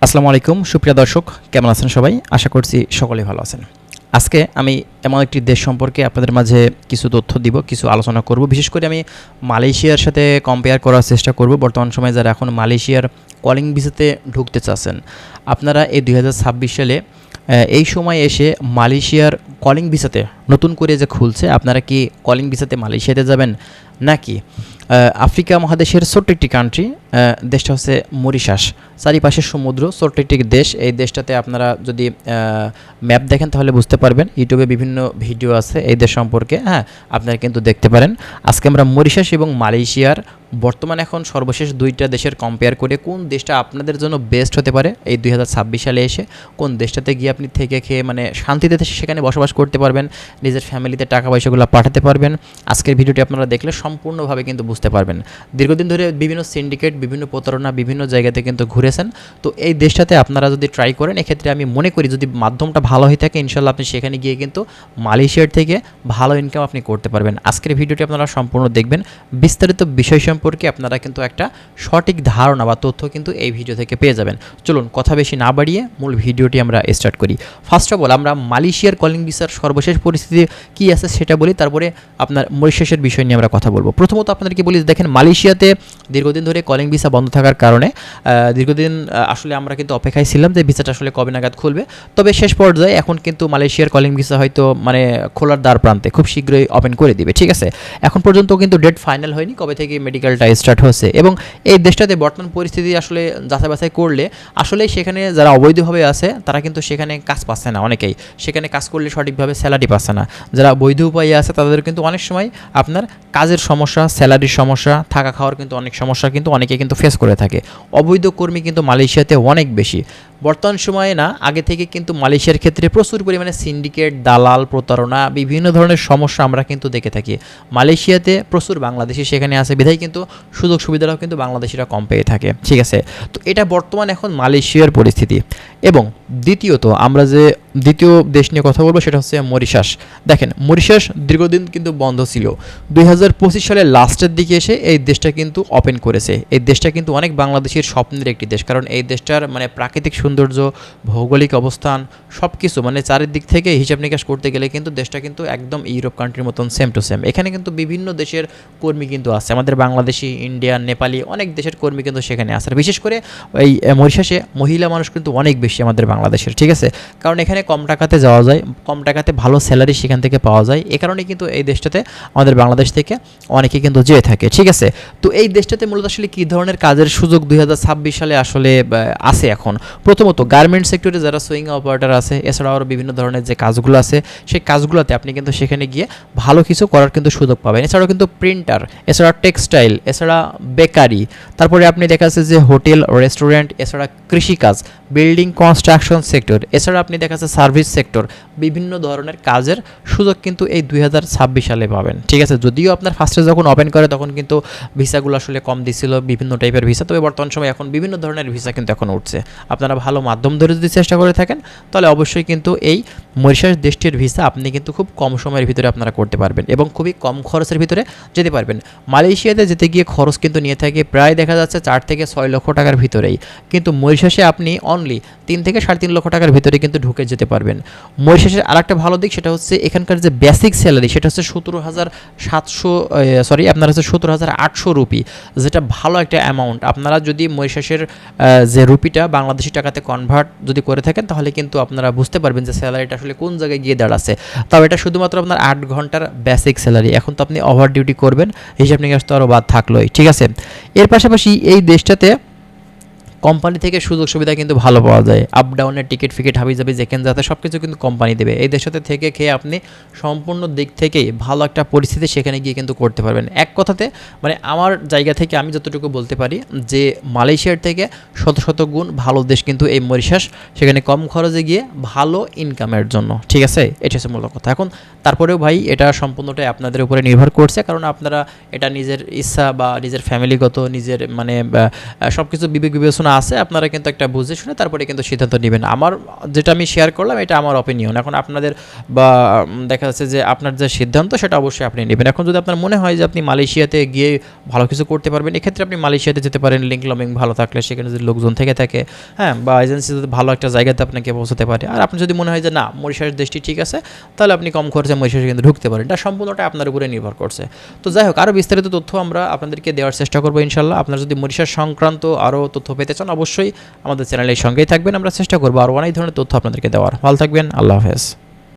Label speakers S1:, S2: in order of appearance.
S1: আসসালামু আলাইকুম সুপ্রিয় দর্শক, কেমন আছেন সবাই? আশা করছি সকলেই ভালো আছেন। আজকে আমি এমন একটি দেশ সম্পর্কে আপনাদের মাঝে কিছু তথ্য দিব, কিছু আলোচনা করব। বিশেষ করে আমি মালয়েশিয়ার সাথে কম্পেয়ার করার চেষ্টা করব। বর্তমান সময়ে যারা এখন মালয়েশিয়ার কলিং ভিসাতে ঢুকতে চাচ্ছেন, আপনারা এই 2026 সালে এই সময় এসে মালয়েশিয়ার কলিং ভিসাতে নতুন করে যে খুলছে, আপনারা কি কলিং ভিসাতে মালয়েশিয়াতে যাবেন নাকি আফ্রিকা মহাদেশের ছোট্ট একটি কান্ট্রি, দেশটা হচ্ছে মরিশাস, চারিপাশে সমুদ্র, ছোট্ট একটি দেশ। এই দেশটাতে আপনারা যদি ম্যাপ দেখেন তাহলে বুঝতে পারবেন। ইউটিউবে বিভিন্ন ভিডিও আছে এই দেশ সম্পর্কে, আপনারা কিন্তু দেখতে পারেন। আজকে আমরা মরিশাস এবং মালয়েশিয়ার বর্তমান এখন সর্বশেষ দুইটা দেশের কম্পেয়ার করে কোন দেশটা আপনাদের জন্য বেস্ট হতে পারে এই 2026 সালে এসে, কোন দেশটাতে গিয়ে আপনি থেকে খেয়ে মানে শান্তিতে সেখানে বসবাস করতে পারবেন, নিজের ফ্যামিলিতে টাকা পয়সাগুলো পাঠাতে পারবেন। আজকের ভিডিওটি আপনারা দেখলে সম্পূর্ণভাবে কিন্তু বুঝতে পারবেন। দীর্ঘদিন ধরে বিভিন্ন সিন্ডিকেট, বিভিন্ন প্রতারণা, বিভিন্ন জায়গাতে কিন্তু ঘুরেছেন। তো এই দেশটাতে আপনারা যদি ট্রাই করেন, এক্ষেত্রে আমি মনে করি যদি মাধ্যমটা ভালো হয়ে থাকে, ইনশাল্লাহ আপনি সেখানে গিয়ে কিন্তু মালয়েশিয়ার থেকে ভালো ইনকাম আপনি করতে পারবেন। আজকের ভিডিওটি আপনারা সম্পূর্ণ দেখবেন। বিস্তারিত বিষয় সম্পর্কে আপনারা কিন্তু একটা সঠিক ধারণা বা তথ্য কিন্তু এই ভিডিও থেকে পেয়ে যাবেন। চলুন কথা বেশি না বাড়িয়ে মূল ভিডিওটি আমরা স্টার্ট করি। ফার্স্ট অফ অল আমরা মালয়েশিয়ার কলিং ভিসার সর্বশেষ পরিস্থিতি কী আছে সেটা বলি, তারপরে আপনার মরিশাসের বিষয় নিয়ে আমরা কথা বলবো। প্রথমত আপনাদেরকে বলি, দেখেন মালয়েশিয়াতে দীর্ঘদিন ধরে কলিং ভিসা বন্ধ থাকার কারণে দীর্ঘদিন আসলে আমরা কিন্তু অপেক্ষায় ছিলাম যে ভিসাটা আসলে কবে নাগাদ খুলবে। তবে শেষ পর্যায়ে এখন কিন্তু মালয়েশিয়ার কলিং ভিসা হয়তো মানে খোলার দ্বার প্রান্তে, খুব শীঘ্রই ওপেন করে দিবে। ঠিক আছে, এখন পর্যন্ত কিন্তু ডেট ফাইনাল হয়নি কবে থেকে মেডিকেলটা স্টার্ট হচ্ছে। এবং এই দেশটাতে বর্তমান পরিস্থিতি আসলে যাচাই বাছাই করলে আসলে সেখানে যারা অবৈধভাবে আছে তারা কিন্তু সেখানে কাজ পাচ্ছে না, অনেকেই সেখানে কাজ করলে সঠিকভাবে স্যালারি পাচ্ছে না। যারা বৈধ উপায়ে আছে তাদের কিন্তু অনেক সময় আপনার কাজের সমস্যা, স্যালারির সমস্যা, থাকা খাওয়ার কিন্তু অনেক সমস্যা কিন্তু অনেকে কিন্তু ফেস করে থাকে। অবৈধ কর্মী কিন্তু মালয়েশিয়াতে অনেক বেশি। বর্তমান সময়ে না, আগে থেকে কিন্তু মালয়েশিয়ার ক্ষেত্রে প্রচুর পরিমাণে সিন্ডিকেট, দালাল, প্রতারণা, বিভিন্ন ধরনের সমস্যা আমরা কিন্তু দেখে থাকি। মালয়েশিয়াতে প্রচুর বাংলাদেশি সেখানে আছে, বিধায় কিন্তু সুযোগ সুবিধাটাও কিন্তু বাংলাদেশিরা কম পেয়ে থাকে। ঠিক আছে, তো এটা বর্তমান এখন মালয়েশিয়ার পরিস্থিতি। এবং দ্বিতীয়ত আমরা যে দ্বিতীয় দেশ নিয়ে কথা বলবো সেটা হচ্ছে মরিশাস। দেখেন মরিশাস দীর্ঘদিন কিন্তু বন্ধ ছিল, 2025 সালের লাস্টের দিকে এসে এই দেশটা কিন্তু ওপেন করেছে। এই দেশটা কিন্তু অনেক বাংলাদেশের স্বপ্নের একটি দেশ, কারণ এই দেশটার মানে প্রাকৃতিক সৌন্দর্য, ভৌগোলিক অবস্থান সব কিছু মানে চারিদিক থেকে হিসাব নিকাশ করতে গেলে কিন্তু দেশটা কিন্তু একদম ইউরোপ কান্ট্রির মতন সেম টু সেম। এখানে কিন্তু বিভিন্ন দেশের কর্মী কিন্তু আছে, আমাদের বাংলাদেশি, ইন্ডিয়ান, নেপালি অনেক দেশের কর্মী কিন্তু সেখানে আছে। বিশেষ করে এই মরিশাসে মহিলা মানুষ কিন্তু অনেক বেশি আমাদের বাংলাদেশের। ঠিক আছে, কারণ এখানে কম টাকাতে যাওয়া যায়, কম টাকাতে ভালো স্যালারি সেখান থেকে পাওয়া যায়। এ কারণে কিন্তু এই দেশটাতে আমাদের বাংলাদেশ থেকে অনেকে কিন্তু যেয়ে থাকে। ঠিক আছে, তো এই দেশটাতে মূলত আসলে কী ধরনের কাজের সুযোগ 2026 সালে আসলে আছে এখন? প্রথমত গার্মেন্টস সেক্টরে যারা সুইং অপারেটর আছে, এছাড়াও আরও বিভিন্ন ধরনের যে কাজগুলো আছে সেই কাজগুলোতে আপনি কিন্তু সেখানে গিয়ে ভালো কিছু করার কিন্তু সুযোগ পাবেন। এছাড়াও কিন্তু প্রিন্টার, এছাড়া টেক্সটাইল, এছাড়া বেকারি, তারপরে আপনি দেখা যাচ্ছে যে হোটেল, রেস্টুরেন্ট, এছাড়া কৃষিকাজ, বিল্ডিং কনস্ট্রাকশন সেক্টর, এছাড়া আপনি দেখা যাচ্ছে সার্ভিস সেক্টর, বিভিন্ন ধরনের কাজের সুযোগ কিন্তু এই 2026 সালে পাবেন। ঠিক আছে, যদিও আপনার ফার্স্টে যখন ওপেন করে তখন কিন্তু ভিসাগুলো আসলে কম দিছিল, বিভিন্ন টাইপের ভিসা। তবে বর্তমান সময় এখন বিভিন্ন ধরনের ভিসা কিন্তু এখন উঠছে। আপনারা ভালো মাধ্যম ধরে যদি চেষ্টা করে থাকেন তাহলে অবশ্যই কিন্তু এই মরিশাস দেশটির ভিসা আপনি কিন্তু খুব কম সময়ের ভিতরে আপনারা করতে পারবেন এবং খুবই কম খরচের ভিতরে যেতে পারবেন। মালয়েশিয়াতে যেতে গিয়ে খরচ কিন্তু নিয়ে থাকে প্রায় দেখা যাচ্ছে 4 থেকে 6 লক্ষ টাকার ভিতরেই, কিন্তু মরিশাসে আপনি অনলি 3 থেকে 3.5 লক্ষ টাকার ভিতরে কিন্তু ঢুকে যেতে পারবেন। মরিশাসের আরেকটা ভালো দিক সেটা হচ্ছে এখানকার যে বেসিক স্যালারি সেটা হচ্ছে 17,800 রুপি, যেটা ভালো একটা অ্যামাউন্ট। আপনারা যদি মরিশাসের যে রুপিটা বাংলাদেশি টাকাতে কনভার্ট যদি করে থাকেন তাহলে কিন্তু আপনারা বুঝতে পারবেন যে স্যালারিটা আসলে কোন জায়গায় গিয়ে দাঁড়াচ্ছে। তবে এটা শুধুমাত্র আপনার 8 ঘন্টার বেসিক স্যালারি। এখন তো আপনি ওভার ডিউটি করবেন, হিসাব নিকাশ তো আরও বাদ থাকলোই। ঠিক আছে, এর পাশাপাশি এই দেশটাতে কোম্পানি থেকে সুযোগ সুবিধা কিন্তু ভালো পাওয়া যায়। আপ ডাউনের টিকিট ফিকিট হাবি যাবি যেখানে যাতে সব কিছু কিন্তু কোম্পানি দেবে। এই দেশটাতে থেকে খেয়ে আপনি সম্পূর্ণ দিক থেকেই ভালো একটা পরিস্থিতি সেখানে গিয়ে কিন্তু করতে পারবেন। এক কথাতে মানে আমার জায়গা থেকে আমি যতটুকু বলতে পারি যে মালয়েশিয়ার থেকে শত গুণ ভালো দেশ কিন্তু এই মরিশাস, সেখানে কম খরচে গিয়ে ভালো ইনকামের জন্য। ঠিক আছে, এটা হচ্ছে মূল কথা। এখন তারপরেও ভাই এটা সম্পূর্ণটাই আপনাদের উপরে নির্ভর করছে, কারণ আপনারা এটা নিজের ইচ্ছা বা নিজের ফ্যামিলিগত নিজের মানে সব কিছু বিবেক বিবেচনা আছে আপনারা কিন্তু একটা বুঝে শুনে তারপরে কিন্তু সিদ্ধান্ত নেবেন। আমার যেটা আমি শেয়ার করলাম এটা আমার অপিনিয়ন। এখন আপনাদের বা দেখা যাচ্ছে যে আপনার যে সিদ্ধান্ত সেটা অবশ্যই আপনি নেবেন। এখন যদি আপনার মনে হয় যে আপনি মালয়েশিয়াতে গিয়ে ভালো কিছু করতে পারবেন, এক্ষেত্রে আপনি মালয়েশিয়াতে যেতে পারেন। লিঙ্ক লমিং ভালো থাকলে সেখানে যদি লোকজন থেকে থাকে, হ্যাঁ, বা এজেন্সি যদি ভালো একটা জায়গাতে আপনাকে পৌঁছাতে পারে। আর আপনি যদি মনে হয় যে না মরিশাস দেশটি ঠিক আছে, তাহলে আপনি কম খরচে মরিশাসে কিন্তু ঢুকতে পারেন। এটা সম্পূর্ণটা আপনার উপরে নির্ভর করছে। তো যাই হোক, আরও বিস্তারিত তথ্য আমরা আপনাদেরকে দেওয়ার চেষ্টা করবো ইনশাল্লাহ। আপনারা যদি মরিশাস সংক্রান্ত আরও তথ্য পেতে চান অবশ্যই আমাদের চ্যানেলের সঙ্গেই থাকবেন। আমরা চেষ্টা করবো আরও অনেক ধরনের তথ্য আপনাদেরকে দেওয়ার। ভালো থাকবেন, আল্লাহ হাফেজ।